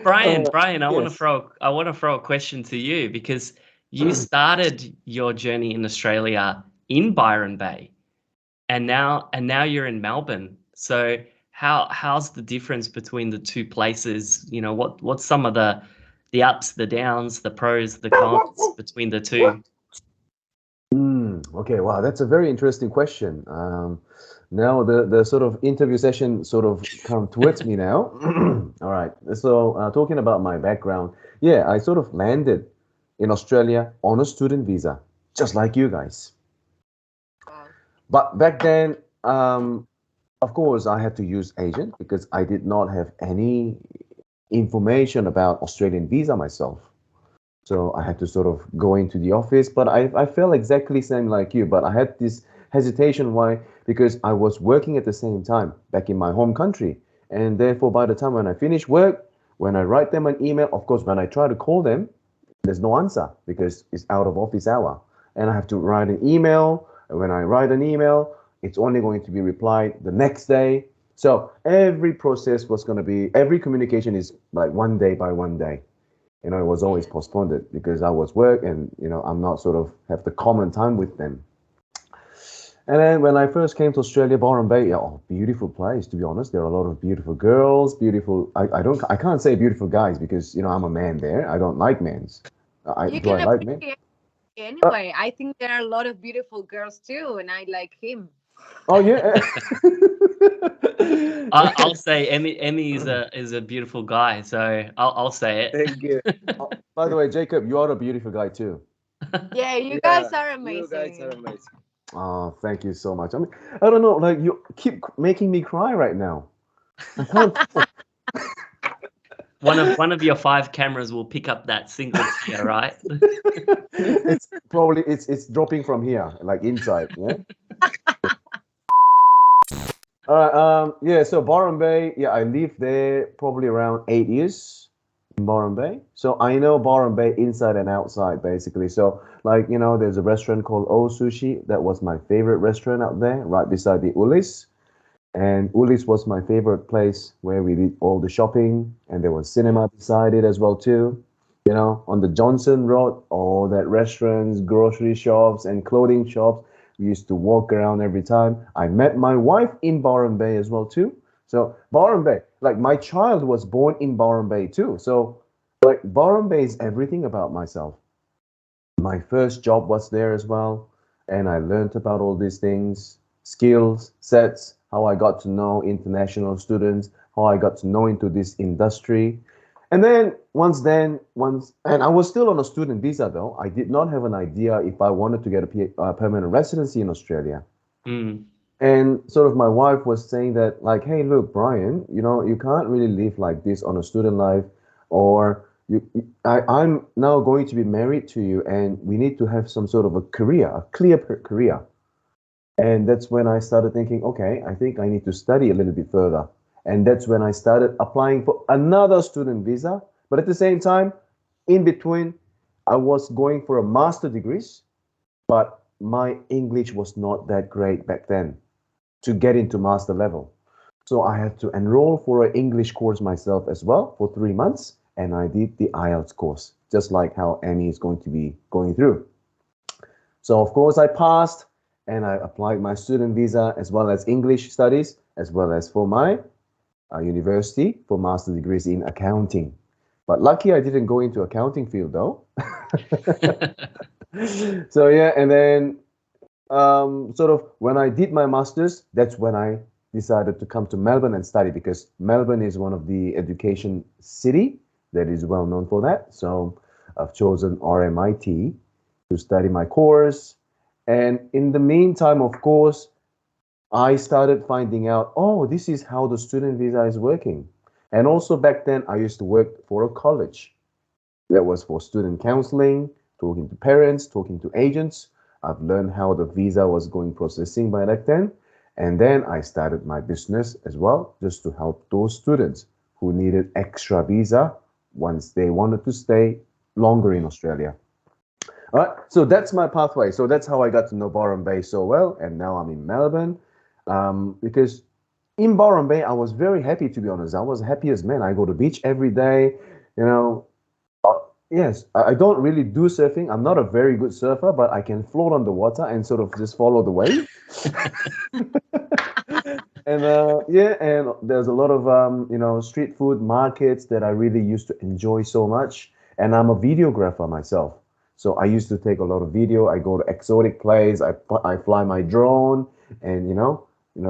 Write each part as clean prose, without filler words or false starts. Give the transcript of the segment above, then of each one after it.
Brian, Yes. I want to throw a question to you because you started your journey in Australia in Byron Bay, and now you're in Melbourne. So how's the difference between the two places? You know, what's some of the ups, the downs, the pros, the cons between the two? Okay, wow, that's a very interesting question. Now the sort of interview session sort of come towards me now. All right, so talking about my background, yeah, I sort of landed in Australia on a student visa, just like you guys. Wow. But back then, of course, I had to use agent because I did not have any information about Australian visa myself. So I had to sort of go into the office, but I felt exactly same like you, but I had this hesitation. Why? Because I was working at the same time back in my home country. And therefore, by the time when I finish work, when I write them an email, of course, when I try to call them, there's no answer because it's out of office hour. And I have to write an email. And when I write an email, it's only going to be replied the next day. So every process was going to be, every communication is like one day by one day. It was always postponed because I was work and, I'm not sort of have the common time with them. And then when I first came to Australia, Byronbay, yeah, oh, beautiful place, to be honest. There are a lot of beautiful girls, I can't say beautiful guys because, I'm a man there. I don't like men's. You Do I can like men? appreciate it Uh, anyway. I think there are a lot of beautiful girls too, and I like him. oh, yeah. I'll say Emmy is a beautiful guy, so I'll say Thank you. it. Oh, by the way, Jacob, you are a beautiful guy too. Yeah, you Yeah, guys are you guys are amazing. amazing. Oh, thank you so much. I mean, I don't know, like you keep making me cry right now. I can't. One of your five cameras will pick up that single tear, right? It's dropping from here, like inside. Yeah. All right. Yeah. So Byron Bay. Yeah, I lived there probably around 8 years in Byron Bay. So I know Byron Bay inside and outside, basically. So like there's a restaurant called O Sushi. That was my favorite restaurant out there, right beside the Ulis. And Ulis was my favorite place where we did all the shopping, and there was cinema beside it as well too. On the Johnson Road, all that restaurants, grocery shops, and clothing shops. We used to walk around every time. I met my wife in Byron Bay as well too. So Byron Bay, like my child was born in Byron Bay too. So like Byron Bay is everything about myself. My first job was there as well, and I learned about all these things, skills, sets, how I got to know international students, how I got to know into this industry. And then and I was still on a student visa though. I did not have an idea if I wanted to get a permanent residency in Australia. Mm. And sort of my wife was saying that, like, hey, look, Brian, you can't really live like this on a student life, or I'm now going to be married to you, and we need to have some sort of a career, a clear career. And that's when I started thinking, okay, I think I need to study a little bit further. And that's when I started applying for another student visa. But at the same time, in between, I was going for a master degrees, but my English was not that great back then to get into master level. So I had to enroll for an English course myself as well for 3 months. And I did the IELTS course, just like how Annie is going to be going through. So of course I passed and I applied my student visa as well as English studies, as well as for my university for master degrees in accounting. But lucky I didn't go into accounting field though. So yeah, and then sort of when I did my masters, that's when I decided to come to Melbourne and study because Melbourne is one of the education city that is well known for that. So I've chosen RMIT to study my course. And in the meantime, of course, I started finding out, oh, this is how the student visa is working. And also back then, I used to work for a college that was for student counseling, talking to parents, talking to agents. I've learned how the visa was going processing by back then. And then I started my business as well, just to help those students who needed extra visa once they wanted to stay longer in Australia. All right, so that's my pathway. So that's how I got to know Byron Bay so well. And now I'm in Melbourne because in Byron Bay, I was very happy, to be honest. I was happy as man. I go to beach every day. You know, yes, I don't really do surfing. I'm not a very good surfer, but I can float on the water and sort of just follow the wave. And yeah, and there's a lot of street food markets that I really used to enjoy so much. And I'm a videographer myself, so I used to take a lot of video. I go to exotic place. I fly my drone, and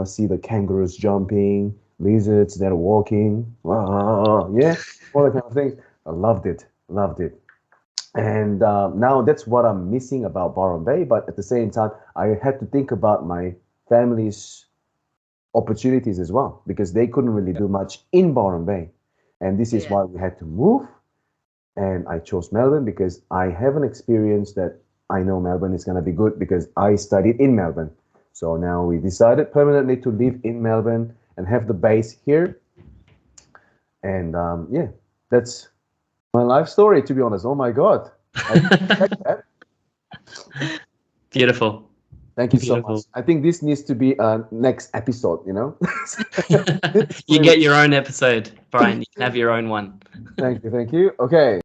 see the kangaroos jumping, lizards that are walking. Yeah, all that kind of things. I loved it, loved it. And now that's what I'm missing about Byron Bay. But at the same time, I had to think about my family's opportunities as well because they couldn't really do much in Byron Bay. And this is Yeah. why we had to move. And I chose Melbourne because I have an experience that I know Melbourne is going to be good because I studied in Melbourne. So now we decided permanently to live in Melbourne and have the base here. And yeah, that's my life story, to be honest. Oh my God. I didn't expect that. Beautiful. Thank you so much. Beautiful. I think this needs to be a next episode, It's You really, get your own episode, Brian. You can have your own one. thank you, thank you. Okay.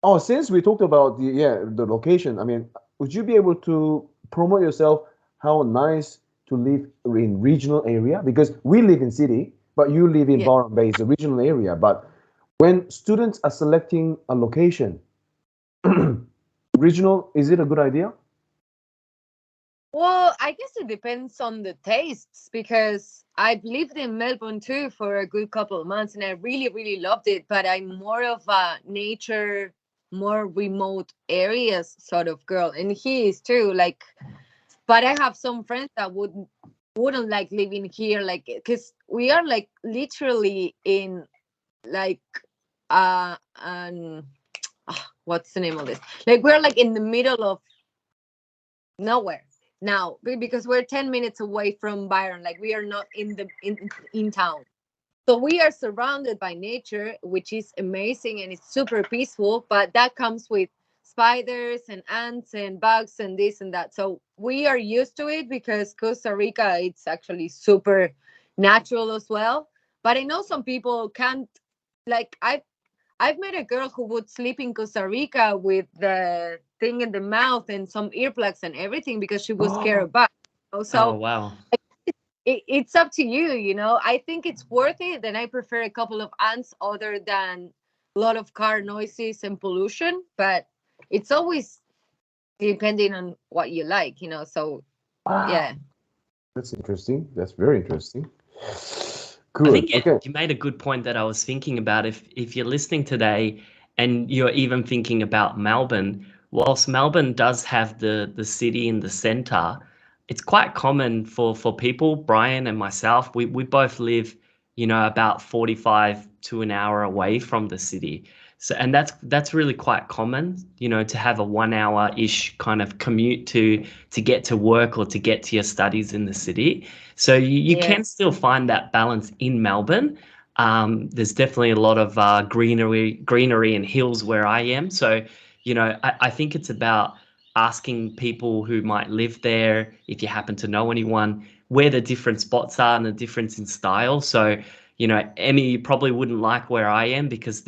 Oh, since we talked about the location, I mean, would you be able to promote yourself? How nice to live in regional area because we live in city, but you live in Yeah. Byron Bay, it's a regional area. But when students are selecting a location, regional, is it a good idea? Well, I guess it depends on the tastes because I've lived in Melbourne too for a good couple of months and I really, really loved it. But I'm more of a nature, more remote areas sort of girl. And he is too. Like, but I have some friends that wouldn't like living here, like, because we are like literally in like what's the name of this? Like, we're like in the middle of nowhere now because we're 10 minutes away from Byron. Like, we are not in town, so we are surrounded by nature, which is amazing and it's super peaceful, but that comes with spiders and ants and bugs and this and that. So we are used to it because Costa Rica, it's actually super natural as well. But I know some people can't, like, I've met a girl who would sleep in Costa Rica with the thing in the mouth and some earplugs and everything because she was scared Oh, of bugs. Oh, So wow. it's up to you, I think it's worth it. Then I prefer a couple of ants other than a lot of car noises and pollution. But it's always depending on what you like, so wow, yeah. that's interesting. That's very interesting. I Good. think Okay. you made a good point that I was thinking about. If you're listening today and you're even thinking about Melbourne, whilst Melbourne does have the city in the center, it's quite common for people, Brian and myself, we both live, about 45 to an hour away from the city. So, and that's really quite common, to have a 1 hour-ish kind of commute to get to work or to get to your studies in the city. So you Yeah. can still find that balance in Melbourne. There's definitely a lot of greenery and hills where I am. So, I think it's about asking people who might live there, if you happen to know anyone, where the different spots are and the difference in style. So, Emmy, you probably wouldn't like where I am because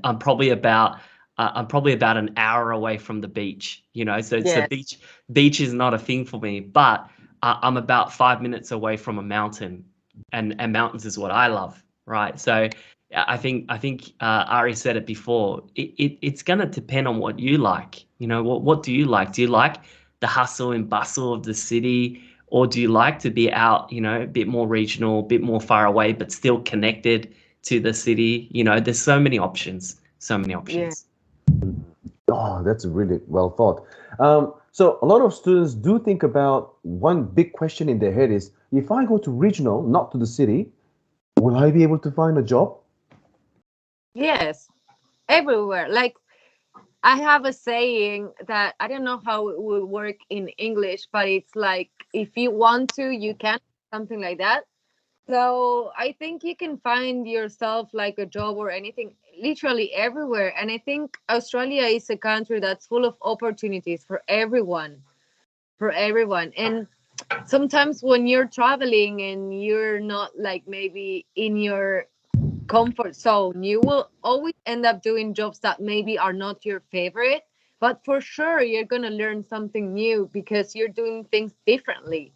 I'm probably about an hour away from the beach. So Yeah. beach is not a thing for me, but I'm about 5 minutes away from a mountain, and mountains is what I love, right? So I think Ari said it before. It's gonna depend on what you like. What do you like? Do you like the hustle and bustle of the city, or do you like to be out, a bit more regional, a bit more far away, but still connected to the city? There's so many options, so many Yeah. options. Oh, that's really well thought. So a lot of students do think about one big question in their head is, if I go to regional, not to the city, will I be able to find a job? Yes, everywhere. Like, I have a saying that I don't know how it will work in English, but it's like, if you want to, you can, something like that. So I think you can find yourself like a job or anything literally everywhere. And I think Australia is a country that's full of opportunities for everyone, for everyone. And sometimes when you're traveling and you're not like maybe in your comfort zone. You will always end up doing jobs that maybe are not your favorite, but for sure you're going to learn something new because you're doing things differently.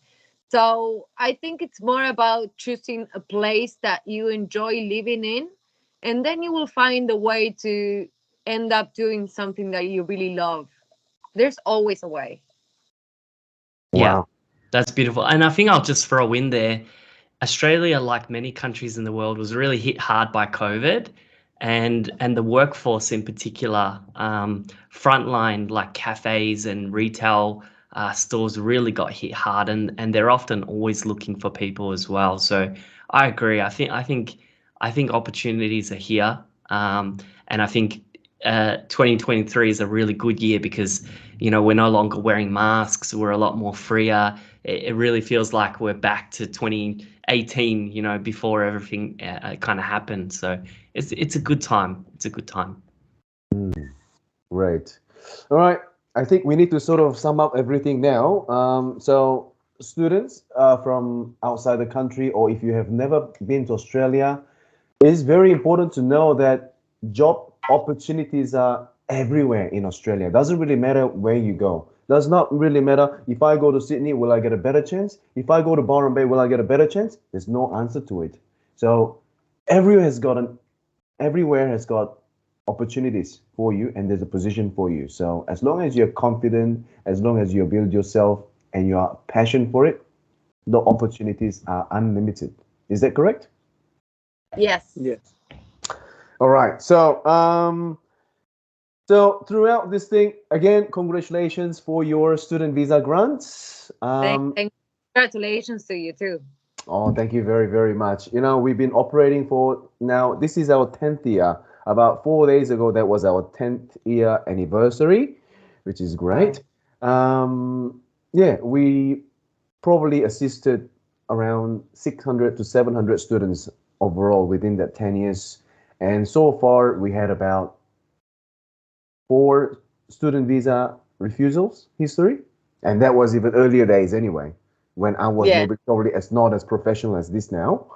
So I think it's more about choosing a place that you enjoy living in, and then you will find a way to end up doing something that you really love. There's always a way. Yeah, Wow. that's beautiful. And I think I'll just throw in there, Australia, like many countries in the world, was really hit hard by COVID, and the workforce in particular, frontline like cafes and retail stores really got hit hard, and they're often always looking for people as well. So I agree. I think opportunities are here, and I think 2023 is a really good year because we're no longer wearing masks. We're a lot more freer. It really feels like we're back to 2018, before everything kind of happened. So it's a good time. It's a good time. Right. All right. I think we need to sort of sum up everything now. So, students from outside the country, or if you have never been to Australia, it is very important to know that job opportunities are everywhere in Australia. Doesn't really matter where you go. Does not really matter if I go to Sydney, will I get a better chance? If I go to Byron Bay, will I get a better chance? There's no answer to it. So, everywhere has got an everywhere has got opportunities for you, and there's a position for you. So as long as you're confident, as long as you build yourself and you are passionate for it, the opportunities are unlimited. Is that correct? Yes. Yes. All right. So throughout this thing, again, congratulations for your student visa grants. Congratulations to you too. Oh, thank you very, very much. We've been operating for now, this is our 10th year. About 4 days ago, that was our 10th year anniversary, which is great. Yeah, we probably assisted around 600 to 700 students overall within that 10 years. And so far, we had about 4 student visa refusals history. And that was even earlier days anyway, when I was maybe probably not as professional as this now.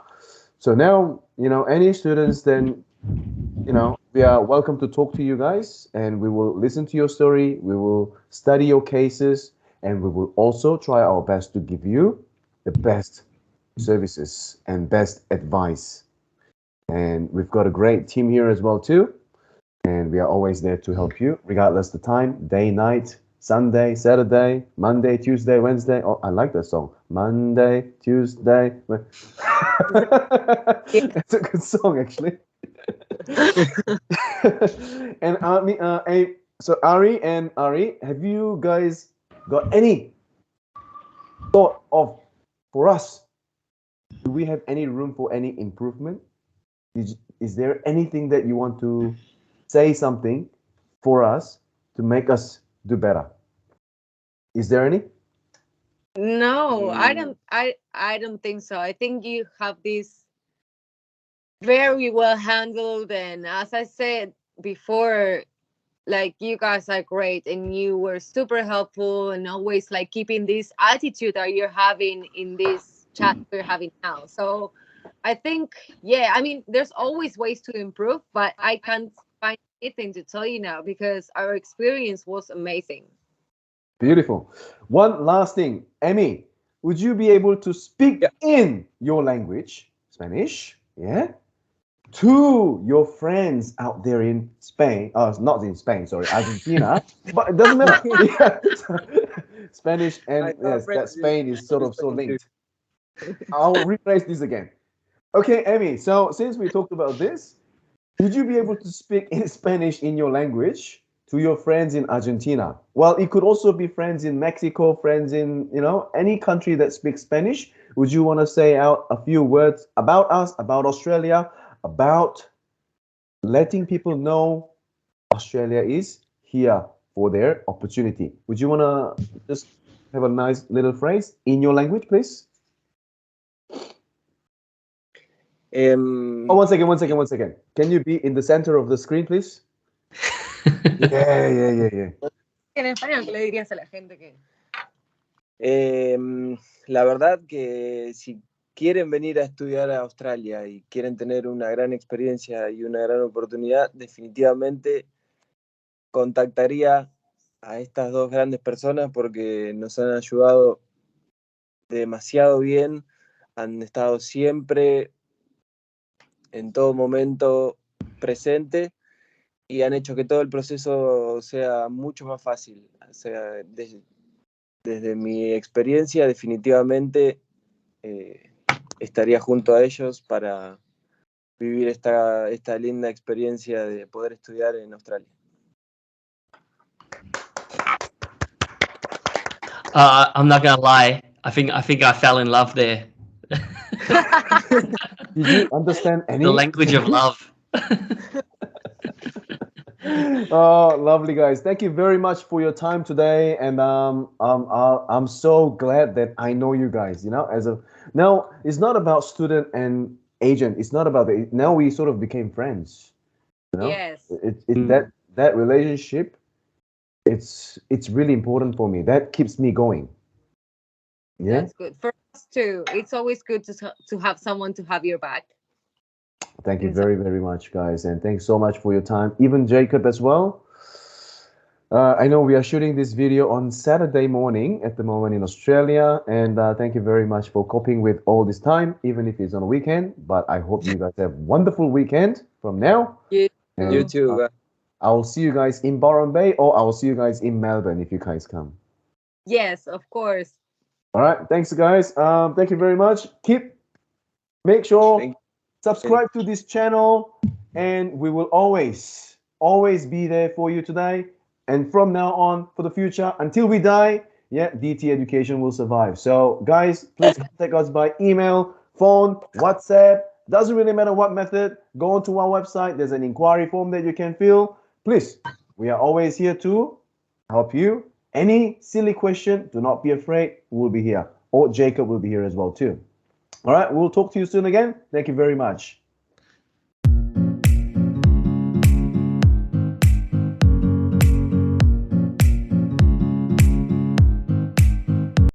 So now, any students, then, we are welcome to talk to you guys, and we will listen to your story. We will study your cases, and we will also try our best to give you the best services and best advice. And we've got a great team here as well too. And we are always there to help you, regardless the time, day, night, Sunday, Saturday, Monday, Tuesday, Wednesday. Oh, I like that song. Monday, Tuesday. It's a good song, actually. And so Ari and Ari, have you guys got any thought of for us? Do we have any room for any improvement? Is there anything that you want to say something for us to make us do better? Is there any? No, I don't think so. I think you have this very well handled, and as I said before, like, you guys are great and you were super helpful and always like keeping this attitude that you're having in this chat we're having now. So I think, I mean, there's always ways to improve, but I can't find anything to tell you now because our experience was amazing. Beautiful. One last thing, Emmy, would you be able to speak in your language, Spanish, to your friends out there in Spain? Not in Spain, sorry, Argentina. But it doesn't matter. Spanish and that Spain is sort of so linked. I'll rephrase this again. Okay, Emmy. So since we talked about this, would you be able to speak in Spanish in your language to your friends in Argentina? Well, it could also be friends in Mexico, friends in, any country that speaks Spanish. Would you want to say out a few words about us, about Australia, about letting people know Australia is here for their opportunity? Would you want to just have a nice little phrase in your language, please? One second. Can you be in the center of the screen, please? Yeah. En español, ¿qué le dirías a la gente que? La verdad que si quieren venir a estudiar a Australia y quieren tener una gran experiencia y una gran oportunidad, definitivamente contactaría a estas dos grandes personas porque nos han ayudado demasiado bien, han estado siempre, en todo momento, presente y han hecho que todo el proceso sea mucho más fácil. O sea, desde mi experiencia, definitivamente estaría junto a ellos para vivir esta linda experiencia de poder estudiar en Australia. I'm not gonna lie. I think I fell in love there. Did you understand any? The language of love. Oh, lovely guys! Thank you very much for your time today, and I'm so glad that I know you guys. You know, now it's not about student and agent. It's not about now we sort of became friends. You know, Yes. That relationship. It's really important for me. That keeps me going. Yeah. That's good for us too. It's always good to have someone to have your back. Thank you very, very much, guys. And thanks so much for your time. Even Jacob as well. I know we are shooting this video on Saturday morning at the moment in Australia. And thank you very much for coping with all this time, even if it's on a weekend. But I hope you guys have a wonderful weekend from now. You too. I'll see you guys in Byronbay, or I'll see you guys in Melbourne if you guys come. Yes, of course. All right. Thanks, guys. Thank you very much. Make sure subscribe to this channel, and we will always be there for you today. And from now on, for the future, until we die, DT Education will survive. So, guys, please contact us by email, phone, WhatsApp. Doesn't really matter what method. Go onto our website. There's an inquiry form that you can fill. Please, we are always here to help you. Any silly question, do not be afraid. We'll be here. Or Jacob will be here as well too. All right, we'll talk to you soon again. Thank you very much.